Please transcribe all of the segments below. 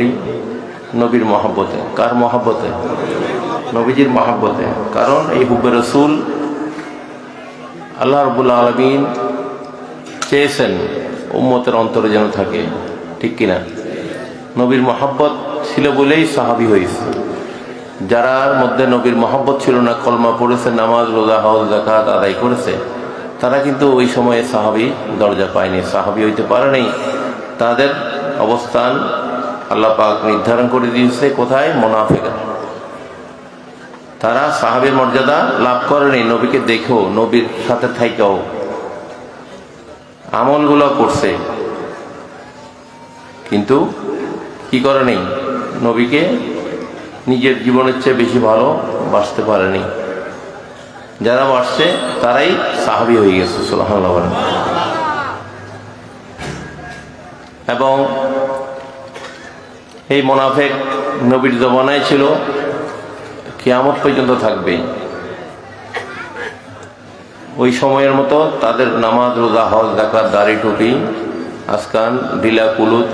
করি? নবীর মহব্বতে। কার মহব্বতে? নবীজির মহব্বতে। কারণ এই হুব্বে রসুল আল্লাহ রাব্বুল আলামিন চেয়েছেন উম্মতের অন্তরে যেন থাকে, ঠিক কিনা? নবীর মহব্বত ছিল বলেই সাহাবী হয়েছে। যারার মধ্যে নবীর মহব্বত ছিল না, কলমা পড়েছে, নামাজ রোজা হজ যাকাত আদায় করেছে, তারা কিন্তু ওই সময়ে সাহাবী দরজা পায়নি, সাহাবী হইতে পারে নাই। তাদের অবস্থান আল্লাহ পাক নির্ধারণ করে দিয়েছে কোথায়? মুনাফিক। তারা সাহাবীর মর্যাদা লাভ করেনি। নবীকে দেখো, নবীর সাথে থাইকাও, আমলগুলো করছে, কিন্তু কি করেনি? নবীকে নিজের জীবনের চেয়ে বেশি ভালো বাসতে পারেনি। যারা বাসছে তারাই সাহাবী হয়ে গেছে। সুবহানাল্লাহ। এবং এই মুনাফিক নবীর জমানায় ছিল, কিয়ামত পর্যন্ত থাকবে। ওই সময়ের মতো তাদের নামাজ রোজা হজ যাকাত দাড়ি টুপি আসকান ঢিলা কুলুত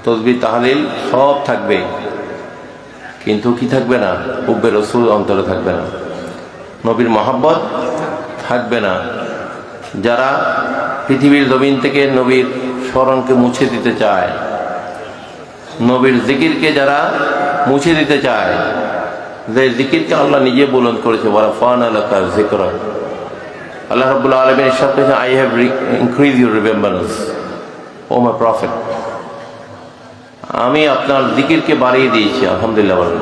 তসবিহ তাহলিল সব থাকবে, কিন্তু কি থাকবে না? হুব্বে রসুল অন্তরে থাকবে না, নবীর মহব্বত থাকবে না। যারা পৃথিবীর জমিন থেকে নবীর স্মরণকে মুছে দিতে চায়, নবীর জিকিরকে যারা মুছে দিতে চায়, যে জিকিরকে আল্লাহ নিজে বুলন্দ করেছে, ওয়ারাফা'না লাকা যিকরাক। আল্লাহ রাব্বুল আলামিন ইরশাদ করেছেন, I have increase your remembrance O my prophet. আমি আপনার জিকিরকে বাড়িয়ে দিয়েছি। আলহামদুলিল্লাহ বলেন।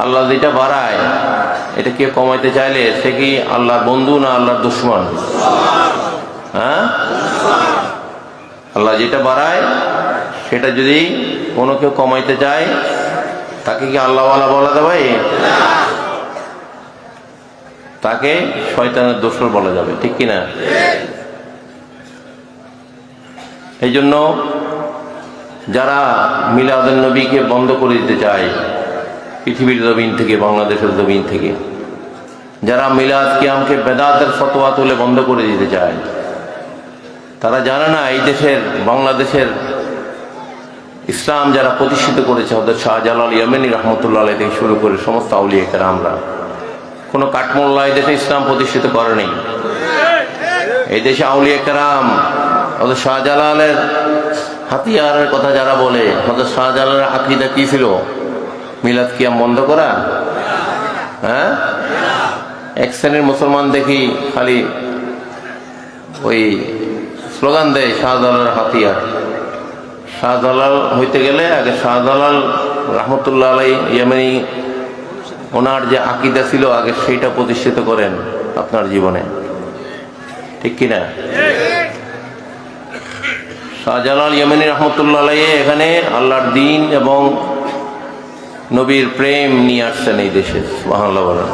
আল্লাহ যেটা বাড়ায়, এটা কে কমাইতে চাইলে সে কি আল্লাহর বন্ধু না আল্লাহর দুশমন? হ্যাঁ, আল্লাহ যেটা বাড়ায় সেটা যদি কোনো কেউ কমাইতে চায়, তাকে কি আল্লাহওয়ালা বলা যাবে? তাকে শয়তানের দোসর বলা যাবে, ঠিক কিনা? এই জন্য যারা মিলাদুন নবীকে বন্ধ করে দিতে চায় পৃথিবীর জমিন থেকে, বাংলাদেশের জমিন থেকে, যারা মিলাদ কিয়ামকে বেদাতের ফতোয়া তুলে বন্ধ করে দিতে চায়, তারা জানে না এই দেশের, বাংলাদেশের ইসলাম যারা প্রতিষ্ঠিত করেছে, হযরত শাহজালাল ইয়েমেনি রহমতুল্লাহ আলাইহি থেকে শুরু করে সমস্ত আউলিয়া কেরামরা, কোনো কাঠমোল্লা এই দেশে ইসলাম প্রতিষ্ঠিত করে নাই। এই দেশে আউলিয়া কেরাম, হযরত শাহজালালের হাতিয়ারের কথা যারা বলে, হযরত শাহজালালের আকীদা কি ছিল? মিলাদ কিয়াম বন্ধ করা? হ্যাঁ, এক শ্রেণীর মুসলমান দেখি খালি ওই স্লোগান দেয়, শাহজালালের হাতিয়ার। শাহজালাল হইতে গেলে আগে শাহজালাল রহমতুল্লাহ আলাইহি ইয়েমেনি ওনার যে আকীদা ছিল আগে সেইটা প্রতিষ্ঠিত করেন আপনার জীবনে, ঠিক কিনা? শাহজালাল ইয়েমেনি রহমতুল্লাহ আলাইহি এখানে আল্লাহর দ্বীন এবং নবীর প্রেম নিয়ে আসছেন এই দেশে। সুবহানাল্লাহ বলেন।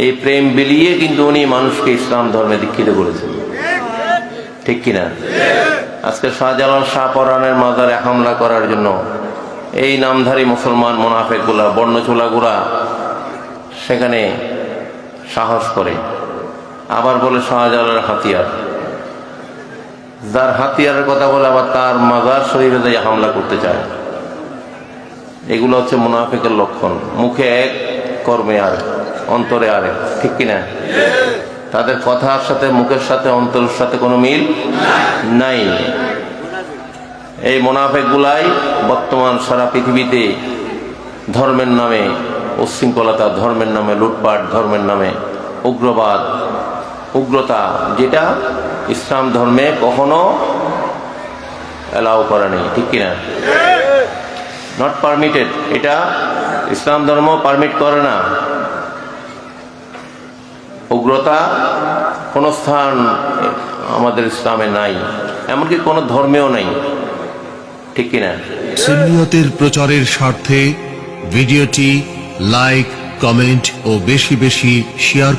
এই প্রেম বিলিয়ে কিন্তু উনি মানুষকে ইসলাম ধর্মে দীক্ষিত করেছেন, ঠিক কিনা? আজকে শাহজালাল শাহপরানের মাজারে হামলা করার জন্য এই নামধারী মুসলমান মুনাফিকগুলা, বর্ণচোলাগুলা সেখানে সাহস করে, আবার বলে শাহজালালের হাতিয়ার। যার হাতিয়ারের কথা বলে আবার তার মাজার শরীফে যাই হামলা করতে চায়। এগুলো হচ্ছে মুনাফিকের লক্ষণ। মুখে এক, কর্মে আর, অন্তরে আরে, ঠিক কিনা? তাদের কথার সাথে, মুখের সাথে, অন্তরের সাথে কোনো মিল নাই। এই মুনাফিকগুলাই বর্তমান সারা পৃথিবীতে ধর্মের নামে উচ্ছৃঙ্খলতা, ধর্মের নামে লুটপাট, ধর্মের নামে উগ্রবাদ, উগ্রতা, যেটা ইসলাম ধর্মে কখনো অ্যালাউ করে নেই, ঠিক কিনা? নট পারমিটেড, এটা ইসলাম ধর্ম পারমিট করে না। উগ্রতা কোনো স্থান আমাদের ইসলামে নাই, এমনকি কোনো ধর্মেও নাই, ঠিক কিনা? সুন্নিয়তের প্রচারের স্বার্থে ভিডিওটি লাইক, কমেন্ট ও বেশি বেশি শেয়ার